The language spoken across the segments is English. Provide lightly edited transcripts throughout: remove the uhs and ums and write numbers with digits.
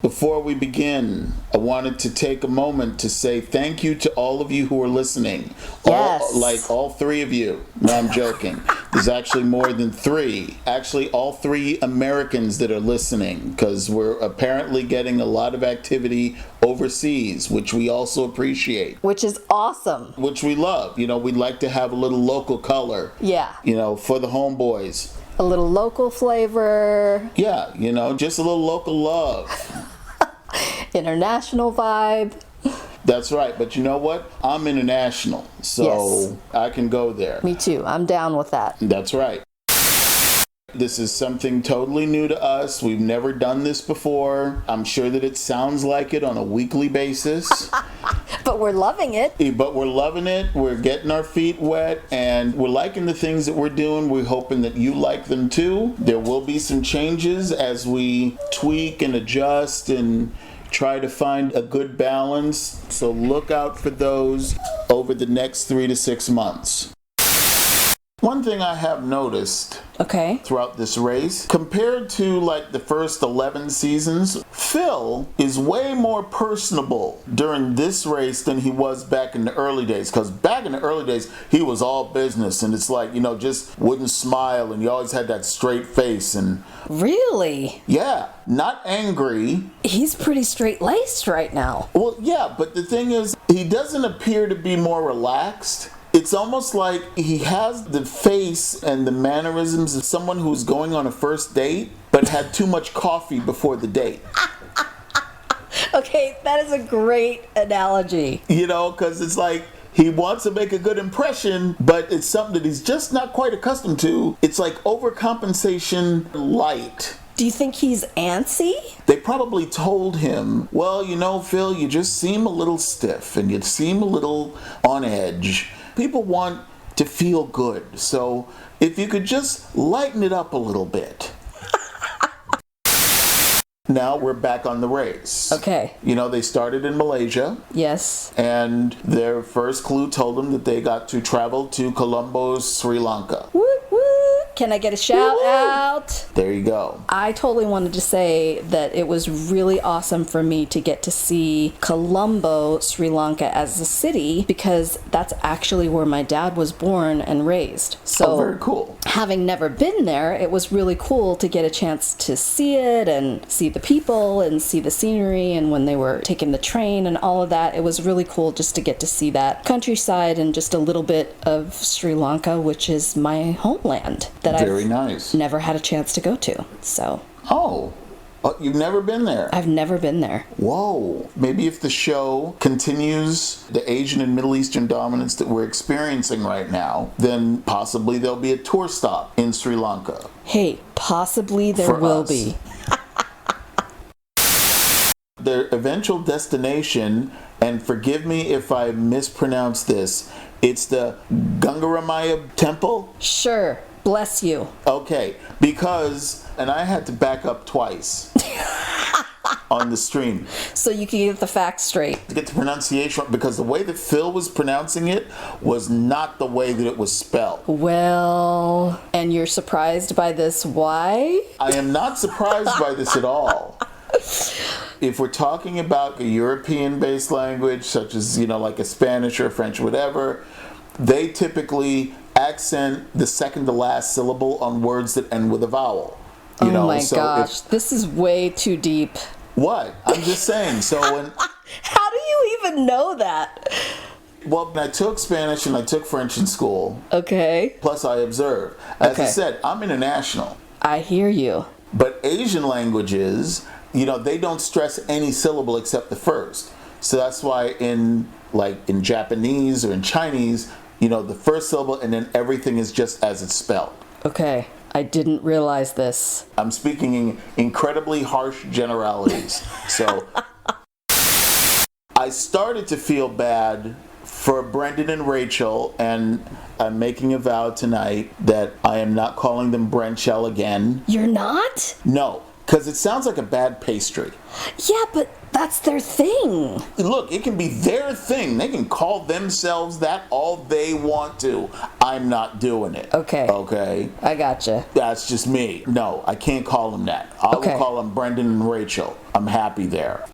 Before we begin, I wanted to take a moment to say thank you to all of you who are listening. Yes. All three of you. No, I'm joking. There's actually more than three. Actually, all three Americans that are listening, because we're apparently getting a lot of activity overseas, which we also appreciate. Which is awesome. Which we love. You know, we'd like to have a little local color. Yeah. You know, for the homeboys. A little local flavor. Yeah, you know, just a little local love. International vibe. That's right, but you know what? I'm international, so Yes. I can go there. Me too. I'm down with that. That's right. This is something totally new to us. We've never done this before. I'm sure that it sounds like it on a weekly basis. But we're loving it. But we're loving it. We're getting our feet wet, and we're liking the things that we're doing. We're hoping that you like them too. There will be some changes as we tweak and adjust and try to find a good balance. So look out for those over the next 3 to 6 months. One thing I have noticed throughout this race, compared to like the first 11 seasons, Phil is way more personable during this race than he was back in the early days. Because back in the early days, he was all business, and it's like, you know, just wouldn't smile, and he always had that straight face. And Really? yeah, not angry. He's pretty straight-laced right now. Well, yeah, but the thing is, he doesn't appear to be more relaxed. It's almost like he has the face and the mannerisms of someone who's going on a first date, but had too much coffee before the date. Okay, that is a great analogy. You know, because it's like he wants to make a good impression, but it's something that he's just not quite accustomed to. It's like overcompensation light. Do you think he's antsy? They probably told him, well, you know, Phil, you just seem a little stiff and you seem a little on edge. People want to feel good, so if you could just lighten it up a little bit. Now we're back on the race. Okay. You know, they started in Malaysia. Yes. And their first clue told them that they got to travel to Colombo, Sri Lanka. Woo woo. Can I get a shout out? There you go. I totally wanted to say that it was really awesome for me to get to see Colombo, Sri Lanka as a city, because that's actually where my dad was born and raised. So very cool. Having never been there, it was really cool to get a chance to see it and see the people and see the scenery, and when they were taking the train and all of that, it was really cool just to get to see that countryside and just a little bit of Sri Lanka, which is my homeland that Very nice. never had a chance to go to. So Oh, you've never been there? I've never been there. Whoa. Maybe if the show continues the Asian and Middle Eastern dominance that we're experiencing right now, then possibly there'll be a tour stop in Sri Lanka. Hey, possibly there For will us. be. Their eventual destination, and forgive me if I mispronounce this, it's the Gangaramaya Temple? Sure. Bless you. Okay, because, and I had to back up twice on the stream So you can get the facts straight. to get the pronunciation right, because the way that Phil was pronouncing it was not the way that it was spelled. Well, and you're surprised by this. Why? I am not surprised by this at all. If we're talking about a European-based language, such as, you know, like a Spanish or French, whatever, they typically accent the second to last syllable on words that end with a vowel. You know, Oh my so gosh, this is way too deep. What? I'm just saying. So when, How do you even know that? well, I took Spanish and I took French in school. Okay. Plus I observed. As I Okay. said, I'm international. I hear you. But Asian languages, you know, they don't stress any syllable except the first. So that's why in Japanese or in Chinese, you know, the first syllable and then everything is just as it's spelled. Okay. I didn't realize this. I'm speaking in incredibly harsh generalities. So I started to feel bad for Brendan and Rachel, and I'm making a vow tonight that I am not calling them Brenchell again. You're not? No, Because it sounds like a bad pastry. Yeah, but that's their thing. Look, it can be their thing. They can call themselves that all they want to. I'm not doing it. Okay. Okay? I gotcha. That's just me. No, I can't call them that. I will call them Brendan and Rachel. I'm happy there.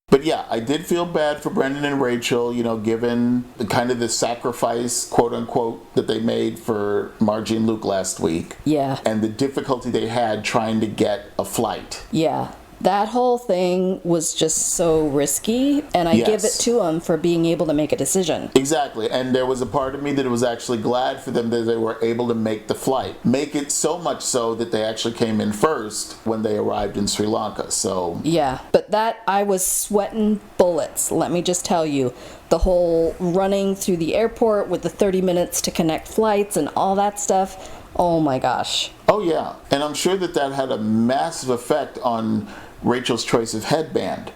But yeah, I did feel bad for Brendan and Rachel, given the kind of the sacrifice, quote unquote, that they made for Margie and Luke last week. Yeah. And the difficulty they had trying to get a flight. Yeah. That whole thing was just so risky, and I give it to them for being able to make a decision. Exactly, and there was a part of me that was actually glad for them that they were able to make the flight. Make it so much so that they actually came in first when they arrived in Sri Lanka, so... Yeah, but that, I was sweating bullets, let me just tell you. The whole running through the airport with the 30 minutes to connect flights and all that stuff, oh my gosh. Oh yeah, and I'm sure that had a massive effect on Rachel's choice of headband.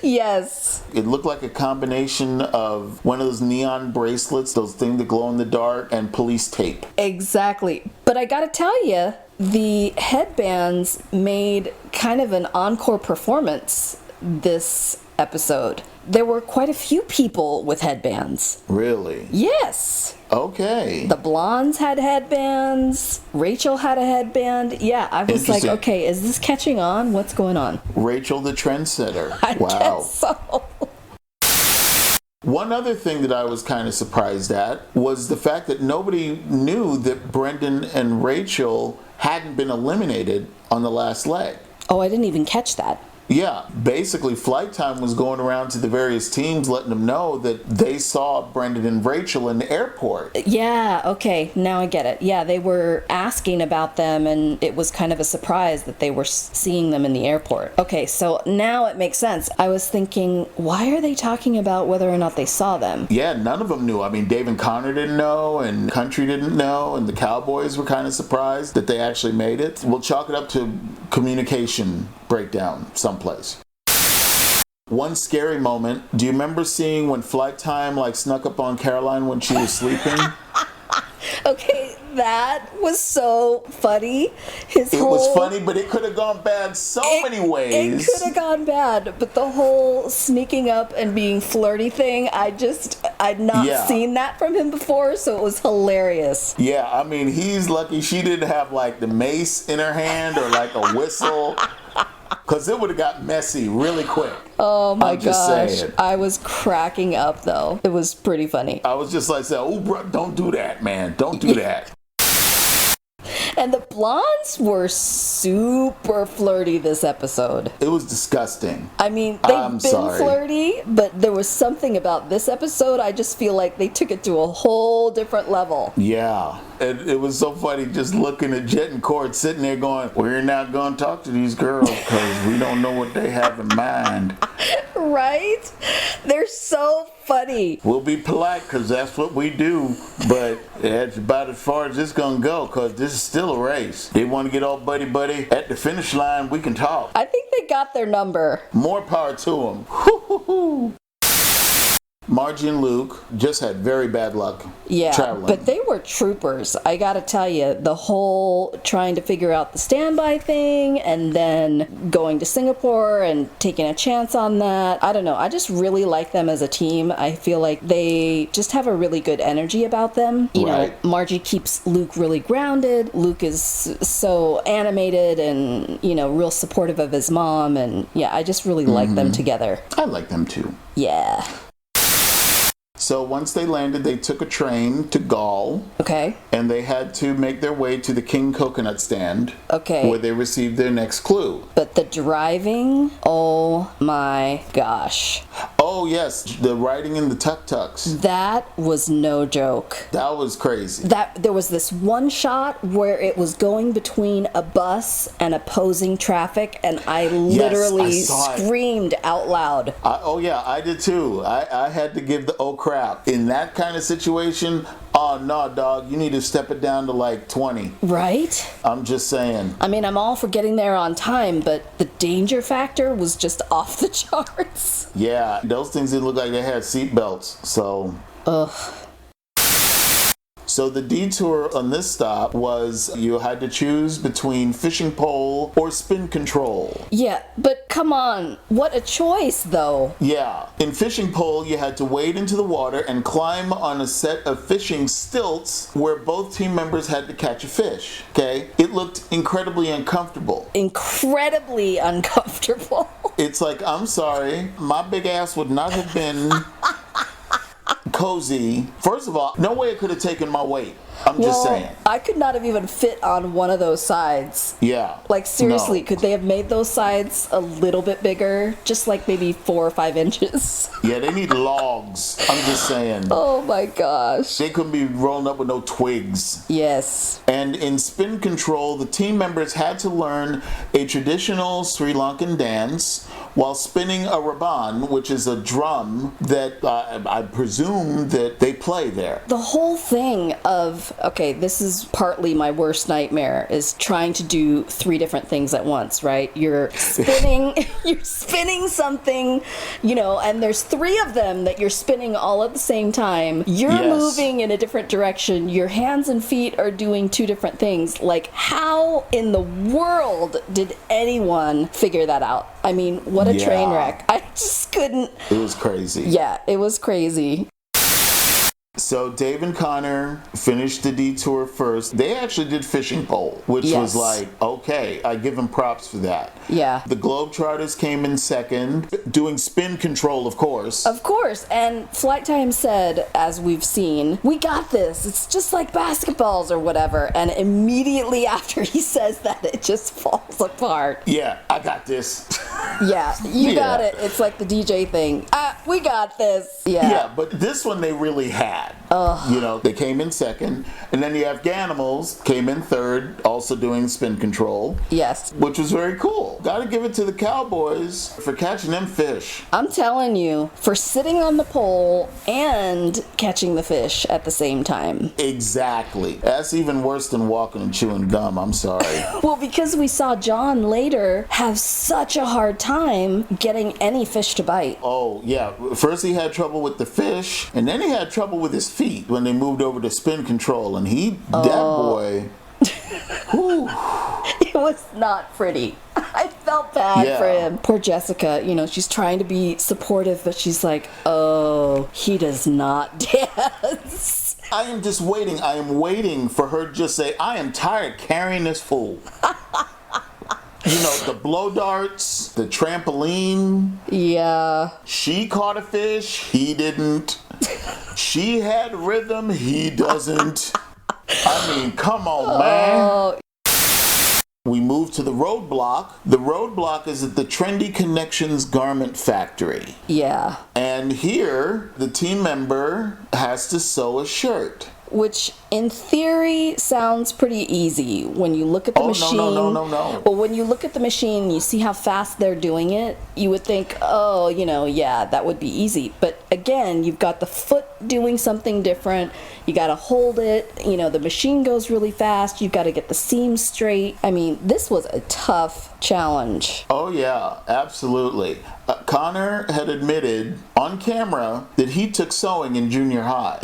Yes. It looked like a combination of one of those neon bracelets, those things that glow in the dark, and police tape. Exactly. But I gotta tell you, the headbands made kind of an encore performance this episode. There were quite a few people with headbands. Really? Yes. Okay. The blondes had headbands. Rachel had a headband. Yeah, I was like, okay, is this catching on? What's going on? Rachel the trendsetter. I Wow. guess so. One other thing that I was kind of surprised at was the fact that nobody knew that Brendan and Rachel hadn't been eliminated on the last leg. Oh, I didn't even catch that. Yeah, basically Flight Time was going around to the various teams letting them know that they saw Brendan and Rachel in the airport. Yeah, okay, now I get it. Yeah, they were asking about them, and it was kind of a surprise that they were seeing them in the airport. Okay, so now it makes sense. I was thinking, why are they talking about whether or not they saw them? Yeah, none of them knew. I mean, Dave and Connor didn't know, and Country didn't know, and the Cowboys were kind of surprised that they actually made it. We'll chalk it up to communication breakdown someplace. One scary moment. Do you remember seeing when Flight Time snuck up on Caroline when she was sleeping? Okay, that was so funny. It was funny, but it could have gone bad so many ways. It could have gone bad, but the whole sneaking up and being flirty thing, I'd not seen that from him before, so it was hilarious. Yeah, I mean, he's lucky she didn't have the mace in her hand or a whistle. Because it would have got messy really quick. Oh my gosh. I was cracking up though. It was pretty funny. I was just oh, bro, don't do that, man. Don't do that. And the blondes were super flirty this episode. It was disgusting. I mean, they've been flirty, but there was something about this episode, I just feel like they took it to a whole different level. Yeah. It was so funny just looking at Jet and Cord sitting there going, we're not going to talk to these girls because we don't know what they have in mind. Right? They're so funny. We'll be polite because that's what we do, but that's about as far as it's going to go because this is still a race. They want to get all buddy-buddy. At the finish line, we can talk. I think they got their number. More power to them. Hoo-hoo-hoo. Margie and Luke just had very bad luck traveling. But they were troopers. I gotta tell you, the whole trying to figure out the standby thing and then going to Singapore and taking a chance on that. I don't know. I just really like them as a team. I feel like they just have a really good energy about them. You know, Margie keeps Luke really grounded. Luke is so animated and, real supportive of his mom. And yeah, I just really like them together. I like them too. Yeah. So once they landed, they took a train to Gaul. Okay. And they had to make their way to the King Coconut Stand. Okay. Where they received their next clue. But the driving, oh my gosh. Oh yes, the riding in the tuk-tuks. That was no joke. That was crazy. There was this one shot where it was going between a bus and opposing traffic, and I literally screamed out loud. I did too. I had to give the oh crap. In that kind of situation, oh no, dog, you need to step it down to 20. Right? I'm just saying. I mean, I'm all for getting there on time, but the danger factor was just off the charts. Yeah, those things didn't look like they had seat belts, so. Ugh. So the detour on this stop was you had to choose between fishing pole or spin control. Yeah, but come on, what a choice though. Yeah, in fishing pole you had to wade into the water and climb on a set of fishing stilts where both team members had to catch a fish. Okay, it looked incredibly uncomfortable. Incredibly uncomfortable. It's like, I'm sorry, my big ass would not have been cozy. First of all, no way it could have taken my weight. I'm just saying. I could not have even fit on one of those sides. Yeah. Like, seriously, No. could they have made those sides a little bit bigger? Just like maybe 4 or 5 inches. Yeah, they need logs. I'm just saying. Oh my gosh. They couldn't be rolling up with no twigs. Yes. And in spin control, the team members had to learn a traditional Sri Lankan dance while spinning a raban, which is a drum that I presume that they play there. The whole thing of, okay, this is partly my worst nightmare, is trying to do 3 different things at once, right? You're spinning something, and there's 3 of them that you're spinning all at the same time. You're moving in a different direction. Your hands and feet are doing 2 different things. Like, how in the world did anyone figure that out? I mean, what a train wreck. I just couldn't. It was crazy. Yeah, it was crazy. So Dave and Connor finished the detour first. They actually did fishing pole, which was like, okay, I give them props for that. Yeah. The Globetrotters came in second, doing spin control, of course. Of course. And Flight Time said, as we've seen, we got this. It's just like basketballs or whatever. And immediately after he says that, it just falls apart. Yeah, I got this. Yeah, you got it. It's like the DJ thing. We got this. Yeah. Yeah, but this one they really had. They came in second. And then the Afghanimals came in third, also doing spin control. Yes. Which was very cool. Gotta give it to the Cowboys for catching them fish. I'm telling you, for sitting on the pole and catching the fish at the same time. Exactly. That's even worse than walking and chewing gum. I'm sorry. Well, because we saw John later have such a hard time getting any fish to bite. Oh, yeah. First he had trouble with the fish, and then he had trouble with his feet when they moved over to spin control. And that boy, whew. It was not pretty. I felt bad for him. Poor Jessica, she's trying to be supportive, but she's like, oh, he does not dance. I am just waiting. I am waiting for her to just say, I am tired carrying this fool. The blow darts, the trampoline. Yeah. She caught a fish. He didn't. She had rhythm. He doesn't. I mean, come on, man. We moved to the roadblock. The roadblock is at the Trendy Connections Garment Factory. Yeah. And here, the team member has to sew a shirt. Which, in theory, sounds pretty easy when you look at the machine. No. Well, when you look at the machine and you see how fast they're doing it, you would think, that would be easy. But again, you've got the foot doing something different. You got to hold it. The machine goes really fast. You've got to get the seams straight. I mean, this was a tough challenge. Oh, yeah, absolutely. Connor had admitted on camera that he took sewing in junior high.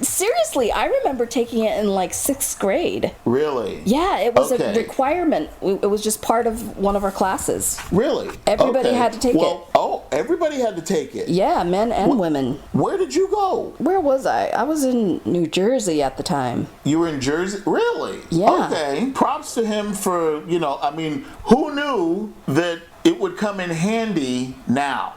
Seriously, I remember taking it in like 6th grade. Really? Yeah, it was a requirement. It was just part of one of our classes. Really? Everybody had to take it. Oh, everybody had to take it? Yeah, men and women. Where did you go? Where was I? I was in New Jersey at the time. You were in Jersey? Really? Yeah. Okay. Props to him for, who knew that it would come in handy now?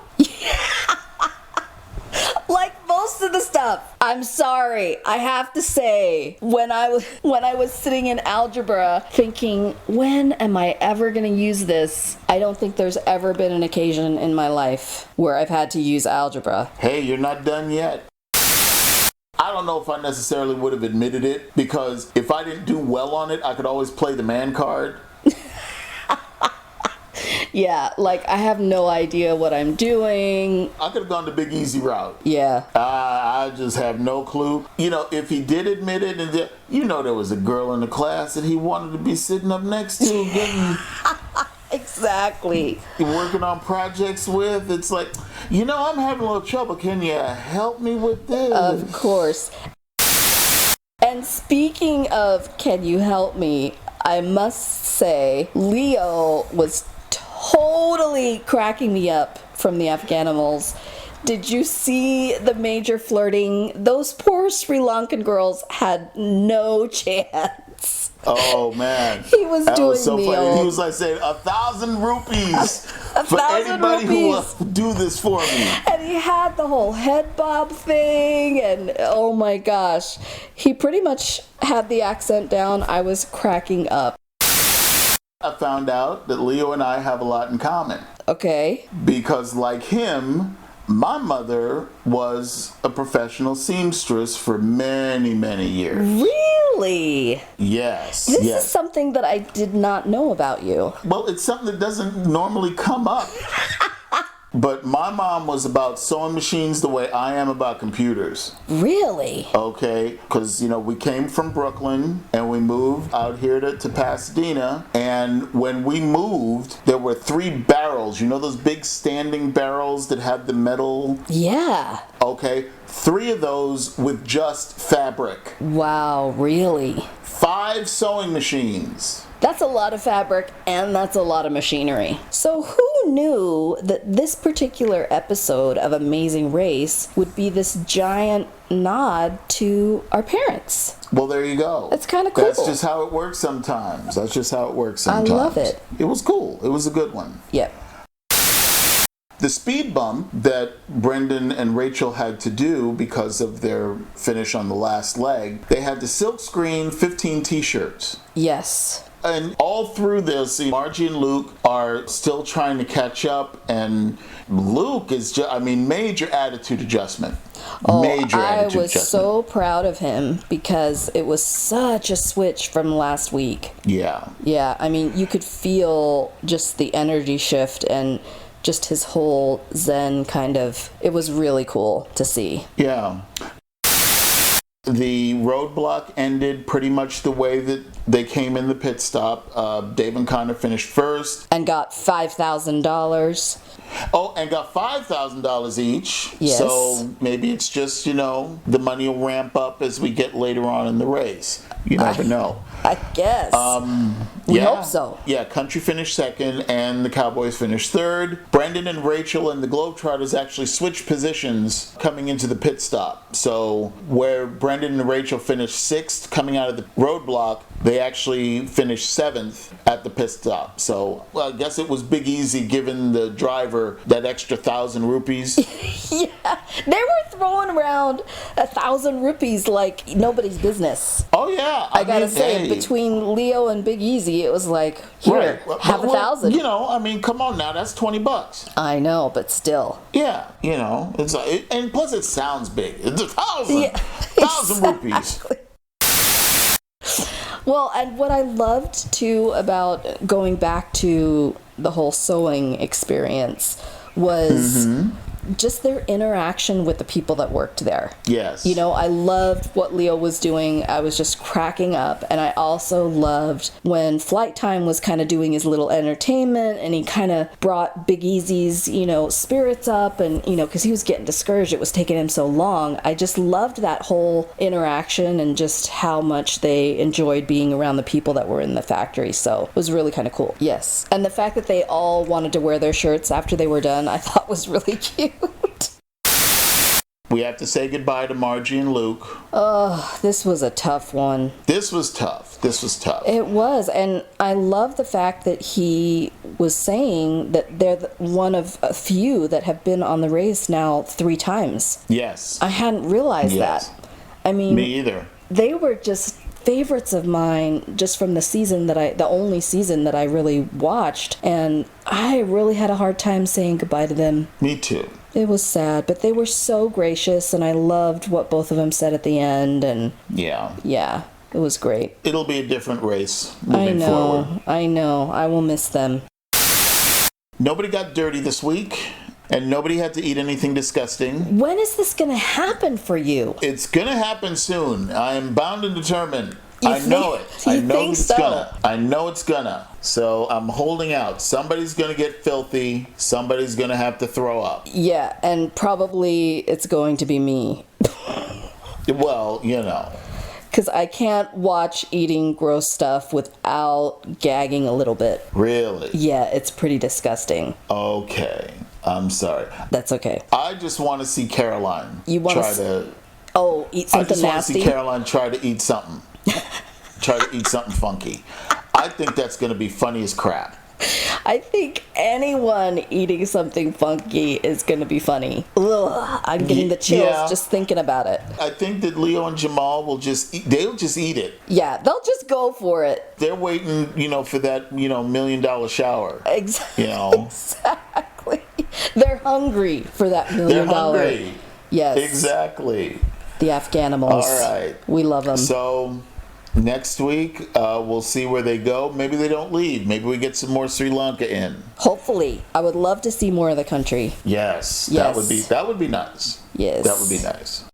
Like most of the stuff. I'm sorry. I have to say, when I was sitting in algebra thinking, when am I ever going to use this? I don't think there's ever been an occasion in my life where I've had to use algebra. Hey, you're not done yet. I don't know if I necessarily would have admitted it, because if I didn't do well on it, I could always play the man card. Yeah, like I have no idea what I'm doing. I could have gone the big easy route. Yeah. I just have no clue. If he did admit it, and there was a girl in the class that he wanted to be sitting up next to, getting exactly. Working on projects with. It's like, I'm having a little trouble. Can you help me with this? Of course. And speaking of Can You Help Me, I must say, Leo was totally cracking me up from the Afghanimals. Did you see the major flirting? Those poor Sri Lankan girls had no chance. Oh man, He was that doing was so the funny. old- He was like saying 1,000 rupees for 1,000 anybody who will rupees. do this for me. And he had the whole head bob thing, and oh my gosh, he pretty much had the accent down. I was cracking up. I found out that Leo and I have a lot in common Okay. because, like him, my mother was a professional seamstress for many, many years. Really? Yes. This yes. is something that I did not know about you. Well, it's something that doesn't normally come up. But my mom was about sewing machines the way I am about computers. Really? Okay, because, we came from Brooklyn and we moved out here to Pasadena. And when we moved, there were 3 barrels. You know those big standing barrels that have the metal? Yeah. Okay, 3 of those with just fabric. Wow, really? 5 sewing machines. That's a lot of fabric and that's a lot of machinery. So who knew that this particular episode of Amazing Race would be this giant nod to our parents? Well, there you go. It's kind of cool. That's just how it works sometimes. I love it. It was cool. It was a good one. Yep. The speed bump that Brendan and Rachel had to do because of their finish on the last leg, they had to silk screen 15 t-shirts. Yes. And all through this, Margie and Luke are still trying to catch up, and Luke is just, major attitude adjustment. Major I attitude was adjustment. so proud of him because it was such a switch from last week. Yeah. Yeah, you could feel just the energy shift and just his whole zen kind of, it was really cool to see. Yeah. The roadblock ended pretty much the way that they came in the pit stop. Dave and Connor finished first. And got $5,000. Oh, and got $5,000 each. Yes. So maybe it's just, the money will ramp up as we get later on in the race. You never know. I guess. We hope so. Yeah, Country finished second and the Cowboys finished third. Brendan and Rachel and the Globetrotters actually switched positions coming into the pit stop. So where Brendan and Rachel finished sixth coming out of the roadblock, they actually finished seventh at the pit stop. So I guess it was Big Easy giving the driver that extra 1,000 rupees. Yeah, they were throwing around 1,000 rupees like nobody's business. Oh yeah, I gotta say, between Leo and Big Easy, it was like, here, have 1,000. Come on now, that's $20. I know, but still. Yeah, it's like, and plus it sounds big. It's 1,000, Yeah, 1,000 rupees. Well, and what I loved too about going back to the whole sewing experience was just their interaction with the people that worked there. Yes. I loved what Leo was doing. I was just cracking up. And I also loved when Flight Time was kind of doing his little entertainment and he kind of brought Big Easy's, spirits up and, because he was getting discouraged. It was taking him so long. I just loved that whole interaction and just how much they enjoyed being around the people that were in the factory. So it was really kind of cool. Yes. And the fact that they all wanted to wear their shirts after they were done, I thought was really cute. We have to say goodbye to Margie and Luke. Oh, this was a tough one. This was tough. It was, and I love the fact that he was saying that they're one of a few that have been on the race now 3 times. Yes. I hadn't realized that. Me either. They were just favorites of mine just from the only season that I really watched, and I really had a hard time saying goodbye to them. Me too. It was sad, but they were so gracious, and I loved what both of them said at the end, and yeah, it was great. It'll be a different race moving forward. I know. I will miss them. Nobody got dirty this week, and nobody had to eat anything disgusting. When is this going to happen for you? It's going to happen soon. I am bound and determined. I know it's gonna. So I'm holding out. Somebody's gonna get filthy. Somebody's gonna have to throw up. Yeah, and probably it's going to be me. Well, Because I can't watch eating gross stuff without gagging a little bit. Really? Yeah, it's pretty disgusting. Okay. I'm sorry. That's okay. I just want to see Caroline You want try to... Oh, eat something I just want to nasty? see Caroline try to eat something. Try to eat something funky. I think that's going to be funny as crap. I think anyone eating something funky is going to be funny. Ugh, I'm getting the chills just thinking about it. I think that Leo and Jamal will they'll just eat it. Yeah, they'll just go for it. They're waiting, for that, $1 million shower. Exactly. You know? Exactly. They're hungry for that $1 million. They're hungry. Yes. Exactly. The Afghanimals. All right. We love them. So next week, we'll see where they go. Maybe they don't leave. Maybe we get some more Sri Lanka in. Hopefully. I would love to see more of the country. Yes. Yes. That would be nice. Yes. That would be nice.